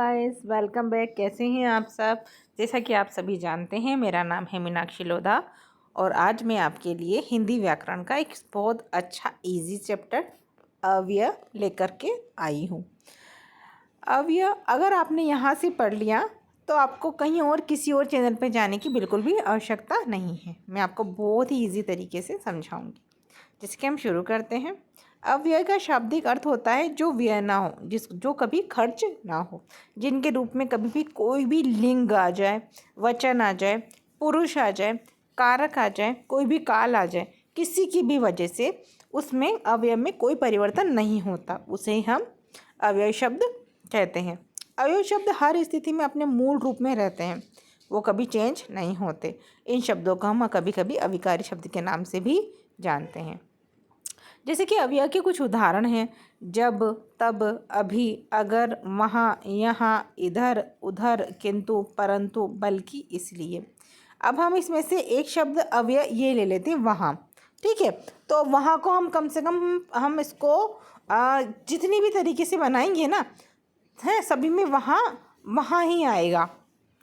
Guys, welcome back. कैसे हैं आप सब? जैसा कि आप सभी जानते हैं, मेरा नाम है मीनाक्षी लोधा और आज मैं आपके लिए हिंदी व्याकरण का एक बहुत अच्छा इजी चैप्टर अव्यय लेकर के आई हूँ। अव्यय अगर आपने यहाँ से पढ़ लिया तो आपको कहीं और किसी और चैनल पे जाने की बिल्कुल भी आवश्यकता नहीं है। मैं आपको बहुत ही ईजी तरीके से समझाऊंगी। जिसके हम शुरू करते हैं। अव्यय का शाब्दिक अर्थ होता है जो व्यय ना हो, जो कभी खर्च ना हो, जिनके रूप में कभी भी कोई भी लिंग आ जाए, वचन आ जाए, पुरुष आ जाए, कारक आ जाए, कोई भी काल आ जाए, किसी की भी वजह से उसमें अव्यय में कोई परिवर्तन नहीं होता, उसे हम अव्यय शब्द कहते हैं। अव्यय शब्द हर स्थिति में अपने मूल रूप में रहते हैं, वो कभी चेंज नहीं होते। इन शब्दों को हम कभी कभी अविकारी शब्द के नाम से भी जानते हैं। जैसे कि अव्यय के कुछ उदाहरण हैं। जब, तब, अभी, अगर, वहाँ, यहाँ, इधर, उधर, किंतु, परंतु, बल्कि, इसलिए। अब हम इसमें से एक शब्द अव्यय ये ले लेते हैं, वहाँ। ठीक है, तो वहाँ को हम कम से कम हम इसको जितनी भी तरीके से बनाएंगे ना, है सभी में वहाँ वहाँ ही आएगा।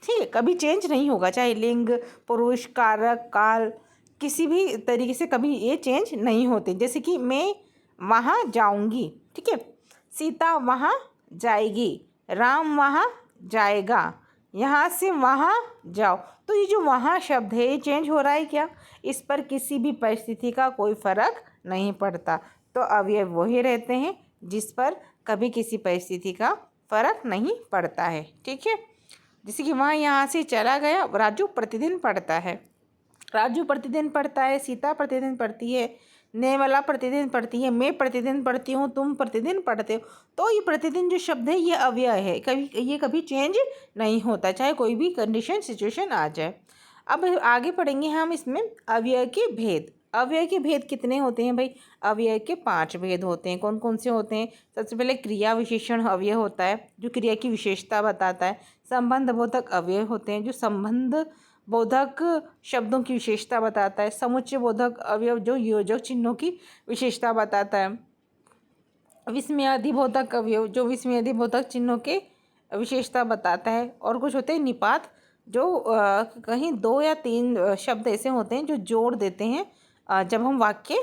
ठीक है, कभी चेंज नहीं होगा, चाहे लिंग, पुरुष, कारक, काल, किसी भी तरीके से कभी ये चेंज नहीं होते। जैसे कि मैं वहाँ जाऊँगी, ठीक है, सीता वहाँ जाएगी, राम वहाँ जाएगा, यहाँ से वहाँ जाओ। तो ये जो वहाँ शब्द है ये चेंज हो रहा है क्या? इस पर किसी भी परिस्थिति का कोई फर्क नहीं पड़ता। तो अवयव वही रहते हैं जिस पर कभी किसी परिस्थिति का फर्क नहीं पड़ता है। ठीक है, जैसे कि वहाँ यहाँ से चला गया, राजू प्रतिदिन पढ़ता है, राजू प्रतिदिन पढ़ता है, सीता प्रतिदिन पढ़ती है, नेवला प्रतिदिन पढ़ती है, मैं प्रतिदिन पढ़ती हूँ, तुम प्रतिदिन पढ़ते हो। तो ये प्रतिदिन जो शब्द है ये अव्यय है, ये कभी चेंज नहीं होता, चाहे कोई भी कंडीशन सिचुएशन आ जाए। अब आगे पढ़ेंगे हम इसमें अव्यय के भेद। अव्यय के भेद कितने होते हैं भाई? अव्यय के 5 भेद होते हैं। कौन कौन से होते हैं? सबसे पहले क्रिया विशेषण अव्यय होता है, जो क्रिया की विशेषता बताता है। संबंध बोधक अव्यय होते हैं, जो संबंध बोधक शब्दों की विशेषता बताता है। समुच्चय बोधक अवयव जो योजक चिन्हों की विशेषता बताता है। विस्मयादिबोधक अवयव जो विस्मयादिबोधक चिन्हों के विशेषता बताता है। और कुछ होते हैं निपात, जो कहीं 2 या 3 शब्द ऐसे होते हैं जो जोड़ देते हैं जब हम वाक्य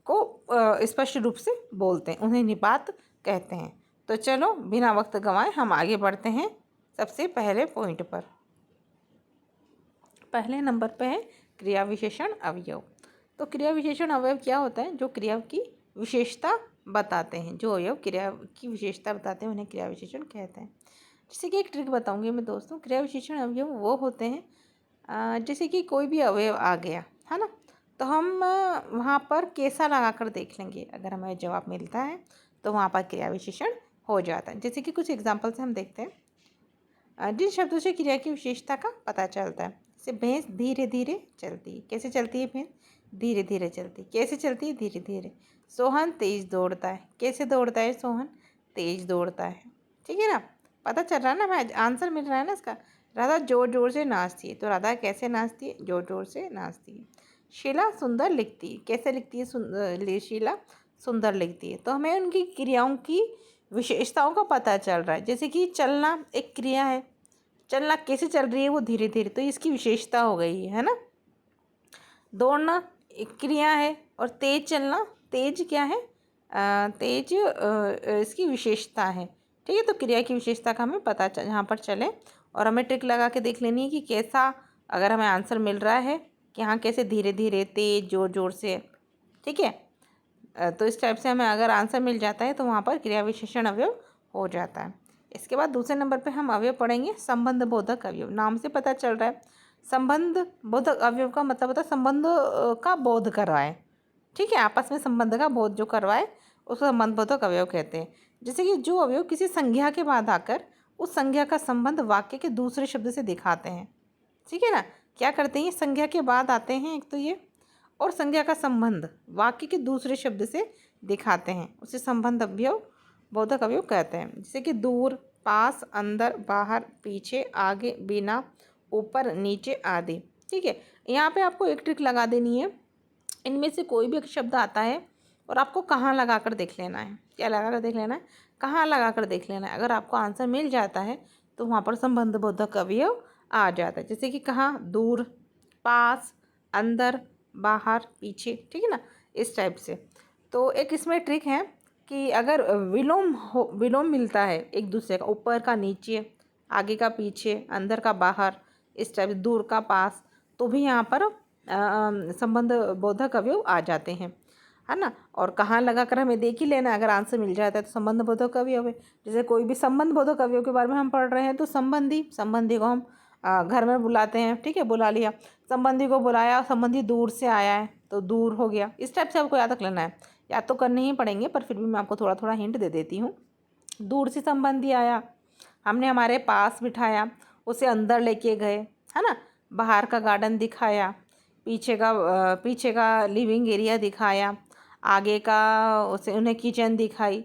को स्पष्ट रूप से बोलते हैं, उन्हें निपात कहते हैं। तो चलो बिना वक्त गंवाए हम आगे बढ़ते हैं सबसे पहले पॉइंट पर। पहले नंबर पे है क्रिया विशेषण अवयव। तो क्रिया विशेषण अवयव क्या होता है? जो क्रिया की विशेषता बताते हैं, जो अवयव क्रिया की विशेषता बताते हैं उन्हें क्रिया विशेषण कहते हैं। जैसे कि एक ट्रिक बताऊंगी मैं दोस्तों। क्रिया विशेषण अवयव वो होते हैं जैसे कि कोई भी अवयव आ गया है ना, तो हम वहाँ पर कैसा लगा कर देख लेंगे। अगर हमें जवाब मिलता है तो वहाँ पर क्रिया विशेषण हो जाता है। जैसे कि कुछ एग्जाम्पल से हम देखते हैं जिन शब्दों से क्रिया की विशेषता का पता चलता है। जैसे भैंस धीरे धीरे चलती है। कैसे चलती है भैंस? धीरे धीरे चलती है। कैसे चलती है? धीरे धीरे। सोहन तेज दौड़ता है। कैसे दौड़ता है सोहन? तेज दौड़ता है। ठीक है ना, पता चल रहा है ना भाई, आंसर मिल रहा है ना इसका। राधा जोर जोर से नाचती है। तो राधा कैसे नाचती है? जोर जोर से नाचती है। शीला सुंदर लिखती है। कैसे लिखती है शीला? सुंदर लिखती है। तो हमें उनकी क्रियाओं की विशेषताओं का पता चल रहा है। जैसे कि चलना एक क्रिया है, चलना कैसे चल रही है? वो धीरे धीरे, तो इसकी विशेषता हो गई है ना। दौड़ना एक क्रिया है और तेज चलना, तेज क्या है? तेज इसकी विशेषता है। ठीक है, तो क्रिया की विशेषता का हमें पता यहाँ पर चले और हमें ट्रिक लगा के देख लेनी है कि कैसा, अगर हमें आंसर मिल रहा है कि हाँ कैसे धीरे धीरे, तेज, जोर जोर से। ठीक है, तो इस टाइप से हमें अगर आंसर मिल जाता है तो वहाँ पर क्रिया विशेषण अवयव हो जाता है। इसके बाद दूसरे नंबर पे हम अवयव पढ़ेंगे संबंध बोधक अवयव। नाम से पता चल रहा है संबंध बोधक अवयव का मतलब होता है संबंध का बोध करवाए। ठीक है, आपस में संबंध का बोध जो करवाए उसको संबंध बोधक अवयव कहते हैं। जैसे कि जो अवयव किसी संज्ञा के बाद आकर उस संज्ञा का संबंध वाक्य के दूसरे शब्द से दिखाते हैं। ठीक है ना, क्या करते हैं? संज्ञा के बाद आते हैं एक तो ये, और संज्ञा का संबंध वाक्य के दूसरे शब्द से दिखाते हैं, उसे संबंध अवयव बोधक अवयव कहते हैं। जैसे कि दूर, पास, अंदर, बाहर, पीछे, आगे, बिना, ऊपर, नीचे आदि। ठीक है, यहाँ पे आपको एक ट्रिक लगा देनी है। इनमें से कोई भी एक शब्द आता है और आपको कहाँ लगा कर देख लेना है। क्या लगा कर देख लेना है? कहाँ लगा कर देख लेना है। अगर आपको आंसर मिल जाता है तो वहाँ पर संबंध बोधक अवयव आ जाता है। जैसे कि कहाँ, दूर, पास, अंदर, बाहर, पीछे, ठीक है ना, इस टाइप से। तो एक इसमें ट्रिक है कि अगर विलोम मिलता है एक दूसरे का, ऊपर का नीचे, आगे का पीछे, अंदर का बाहर, इस टाइप से, दूर का पास, तो भी यहाँ पर संबंध बोधक अवयव आ जाते हैं, है ना। और कहाँ लगा कर हमें देख ही लेना, अगर आंसर मिल जाता है तो संबंध बोधक अवयव है। जैसे कोई भी संबंध बोधक अवयव के बारे में हम पढ़ रहे हैं तो संबंधी को हम घर में बुलाते हैं, ठीक है, बुला लिया, संबंधी को बुलाया, संबंधी दूर से आया है तो दूर हो गया। इस टाइप से आपको याद रख लेना है, याद तो करने ही पड़ेंगे पर फिर भी मैं आपको थोड़ा थोड़ा हिंट दे देती हूँ। दूर से संबंधी आया, हमने हमारे पास बिठाया, उसे अंदर लेके गए, है ना, बाहर का गार्डन दिखाया, पीछे का लिविंग एरिया दिखाया, आगे का उन्हें किचन दिखाई,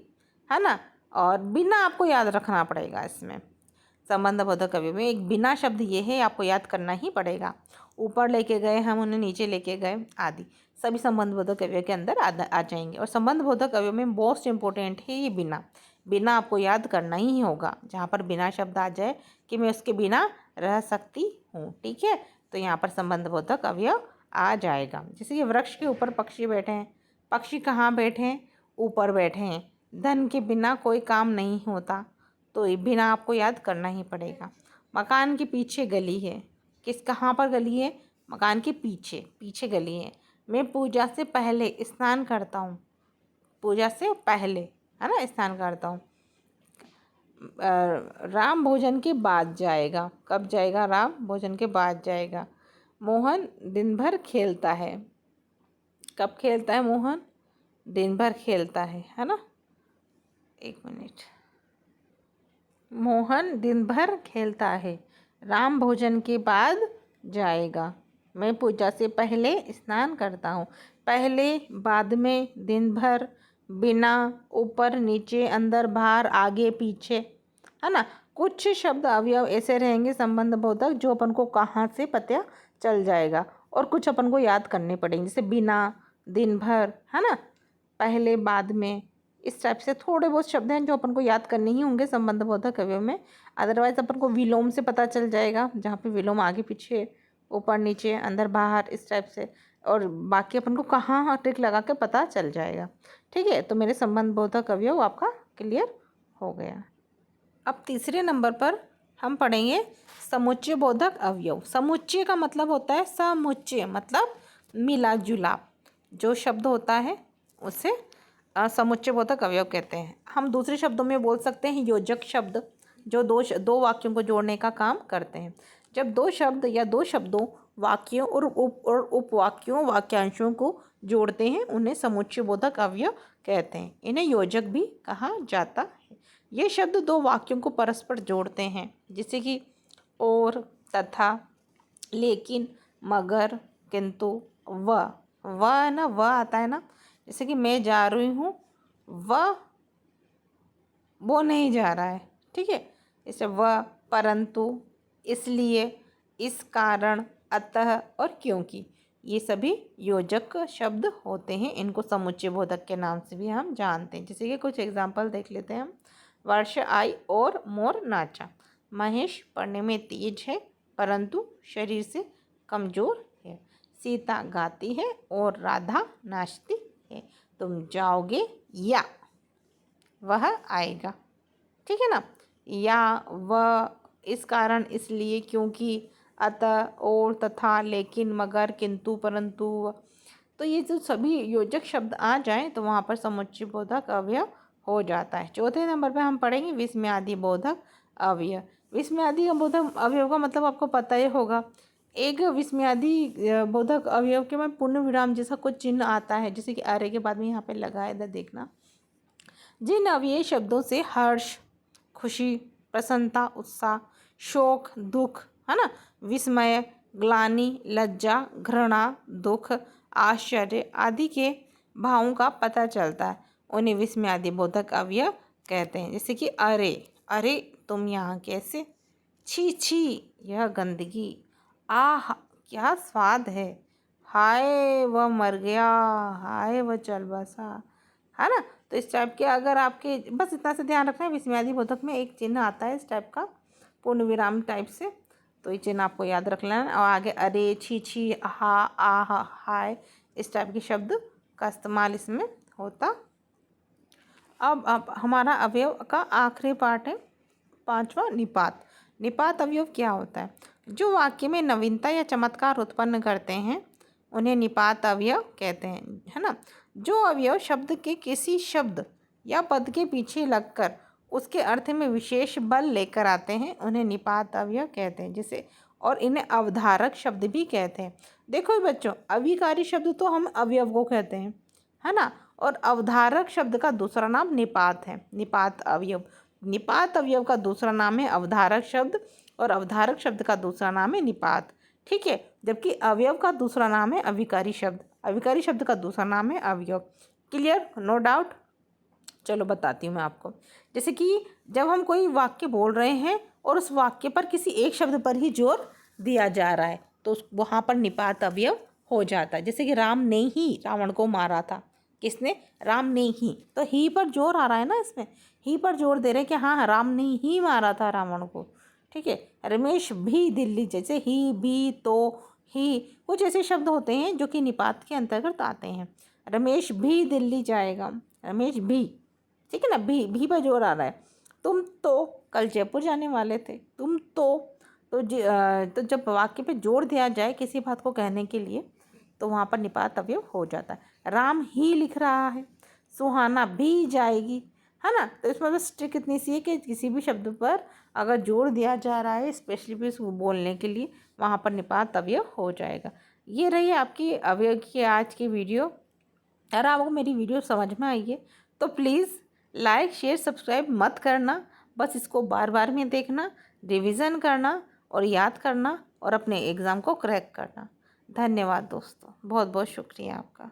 है ना। और बिना आपको याद रखना पड़ेगा इसमें संबंध बोधक अवयव में, एक बिना शब्द ये है, आपको याद करना ही पड़ेगा। ऊपर लेके गए हम, उन्हें नीचे लेके गए, आदि सभी संबंध बोधक अवयव के अंदर आ जाएंगे। और संबंध बोधक अवयव में मोस्ट इंपॉर्टेंट है ये बिना आपको याद करना ही होगा। जहाँ पर बिना शब्द आ जाए कि मैं उसके बिना रह सकती हूँ, ठीक है, तो यहाँ पर संबंध बोधक अवयव आ जाएगा। जैसे कि वृक्ष के ऊपर पक्षी बैठे हैं, पक्षी कहाँ बैठे हैं, ऊपर बैठे हैं। धन के बिना कोई काम नहीं होता, तो ये बिना आपको याद करना ही पड़ेगा। मकान के पीछे गली है, कहाँ पर गली है, मकान के पीछे गली है। मैं पूजा से पहले स्नान करता हूँ, पूजा से पहले, है ना, स्नान करता हूँ। राम भोजन के बाद जाएगा, कब जाएगा, राम भोजन के बाद जाएगा। मोहन दिन भर खेलता है, कब खेलता है मोहन, दिन भर खेलता है ना। एक मिनट, मोहन दिन भर खेलता है, राम भोजन के बाद जाएगा। मैं पूजा से पहले स्नान करता हूँ, पहले, बाद में, दिन भर, बिना, ऊपर नीचे, अंदर बाहर, आगे पीछे, है ना। कुछ शब्द अवयव ऐसे रहेंगे संबंध बोधक जो अपन को कहाँ से पता चल जाएगा, और कुछ अपन को याद करने पड़ेंगे, जैसे बिना, दिन भर, है ना, पहले, बाद में, इस टाइप से थोड़े बहुत शब्द हैं जो अपन को याद करने ही होंगे संबंध बोधक अवयव में। अदरवाइज अपन को विलोम से पता चल जाएगा, जहाँ पे विलोम आगे पीछे, ऊपर नीचे, अंदर बाहर, इस टाइप से, और बाकी अपन को कहाँ ट्रिक लगा के पता चल जाएगा, ठीक है। तो मेरे संबंध बोधक अवयव आपका क्लियर हो गया। अब तीसरे नंबर पर हम पढ़ेंगे समुच्चय बोधक अवयव। समुच्चय का मतलब होता है, समुच्चय मतलब मिला जुला, जो शब्द होता है उसे समुच्चय बोधक अवयव कहते हैं। हम दूसरे शब्दों में बोल सकते हैं योजक शब्द, जो दो वाक्यों को जोड़ने का काम करते हैं। जब दो शब्द या दो शब्दों, वाक्यों और उपवाक्यों, वाक्यांशों को जोड़ते हैं उन्हें समुच्चय बोधक अवयव कहते हैं। इन्हें योजक भी कहा जाता है। ये शब्द दो वाक्यों को परस्पर जोड़ते हैं, जैसे कि और, तथा, लेकिन, मगर, किंतु, व आता है ना, जैसे कि मैं जा रही हूँ, वो नहीं जा रहा है, ठीक है। जैसे परंतु, इसलिए, इस कारण, अतः और क्योंकि, ये सभी योजक शब्द होते हैं। इनको समुच्चय बोधक के नाम से भी हम जानते हैं। जैसे कि कुछ एग्जाम्पल देख लेते हैं हम। वर्षा आई और मोर नाचा। महेश पढ़ने में तेज है परंतु शरीर से कमज़ोर है। सीता गाती है और राधा नाचती है। तुम जाओगे या वह आएगा, ठीक है ना। या, वह, इस कारण, इसलिए, क्योंकि, अतः, और, तथा, लेकिन, मगर, किंतु, परंतु। तो ये जो सभी योजक शब्द आ जाएं तो वहाँ पर समुच्चय बोधक अवयव हो जाता है। चौथे नंबर पे हम पढ़ेंगे विस्मयादि बोधक अवयव। विस्मयादि बोधक अवयव का मतलब आपको पता ही होगा। एक विस्मयादि बोधक अवयव के में पूर्ण विराम जैसा कुछ चिन्ह आता है, जैसे कि अरे के बाद में यहाँ पे लगा है, इधर देखना। जिन अव्यय शब्दों से हर्ष, खुशी, प्रसन्नता, उत्साह, शोक, दुख, है ना, विस्मय, ग्लानि, लज्जा, घृणा, दुख, आश्चर्य आदि के भावों का पता चलता है, उन्हें विस्मयादि बोधक अवयव कहते हैं। जैसे कि अरे, अरे तुम यहाँ कैसे, छी छी यह गंदगी, आह क्या स्वाद है, हाय वह मर गया, हाय वह चल बसा, है ना। तो इस टाइप के अगर आपके, बस इतना से ध्यान रखना है, विस्मयादि बोधक में एक चिन्ह आता है इस टाइप का, पूर्ण विराम टाइप से, तो ये चिन्ह आपको याद रख लेना। और आगे अरे, छी छी, हा, आह, हाय, इस टाइप के शब्द का इस्तेमाल इसमें होता। अब हमारा अवयव का आखिरी पार्ट है 5वां, निपात। निपात अवयव क्या होता है? जो वाक्य में नवीनता या चमत्कार उत्पन्न करते हैं उन्हें निपात अवयव कहते हैं, है ना। जो अवयव शब्द के किसी शब्द या पद के पीछे लगकर उसके अर्थ में विशेष बल लेकर आते हैं उन्हें निपात अवयव कहते हैं। जैसे, और इन्हें अवधारक शब्द भी कहते हैं। देखो बच्चों, अभिकारी शब्द तो हम अवयव को कहते हैं, है ना, और अवधारक शब्द का दूसरा नाम निपात है, निपात अवयव। निपात अवयव का दूसरा नाम है अवधारक शब्द और अवधारक शब्द का दूसरा नाम है निपात, ठीक है। जबकि अवयव का दूसरा नाम है अभिकारी शब्द, अभिकारी शब्द का दूसरा नाम है अवयव। Clear, no doubt. चलो बताती हूँ मैं आपको। जैसे कि जब हम कोई वाक्य बोल रहे हैं और उस वाक्य पर किसी एक शब्द पर ही जोर दिया जा रहा है तो वहाँ पर निपात अवयव हो जाता है। जैसे कि राम ने ही रावण को मारा था। किसने? राम ने ही। तो ही पर जोर आ रहा है ना, इसमें ही पर जोर दे रहे हैं कि हाँ राम ने ही मारा था रावण को, ठीक है। रमेश भी दिल्ली, जैसे ही, भी, तो, ही, कुछ ऐसे शब्द होते हैं जो कि निपात के अंतर्गत आते हैं। रमेश भी दिल्ली जाएगा, रमेश भी, ठीक है ना, भी पर जोर आ रहा है। तुम तो कल जयपुर जाने वाले थे, तुम तो जब वाक्य पे जोर दिया जाए किसी बात को कहने के लिए तो वहाँ पर निपात अवयव हो जाता है। राम ही लिख रहा है, सुहाना भी जाएगी, है ना। तो इसमें बस ट्रिक इतनी सी है कि किसी भी शब्द पर अगर जोर दिया जा रहा है स्पेशली भी उसको बोलने के लिए, वहाँ पर निपात अवयव हो जाएगा। ये रही आपकी अवयव की आज की वीडियो। अगर आपको मेरी वीडियो समझ में आई है तो प्लीज़ लाइक, शेयर, सब्सक्राइब मत करना। बस इसको बार बार में देखना, रिवीजन करना और याद करना और अपने एग्ज़ाम को क्रैक करना। धन्यवाद दोस्तों, बहुत बहुत शुक्रिया आपका।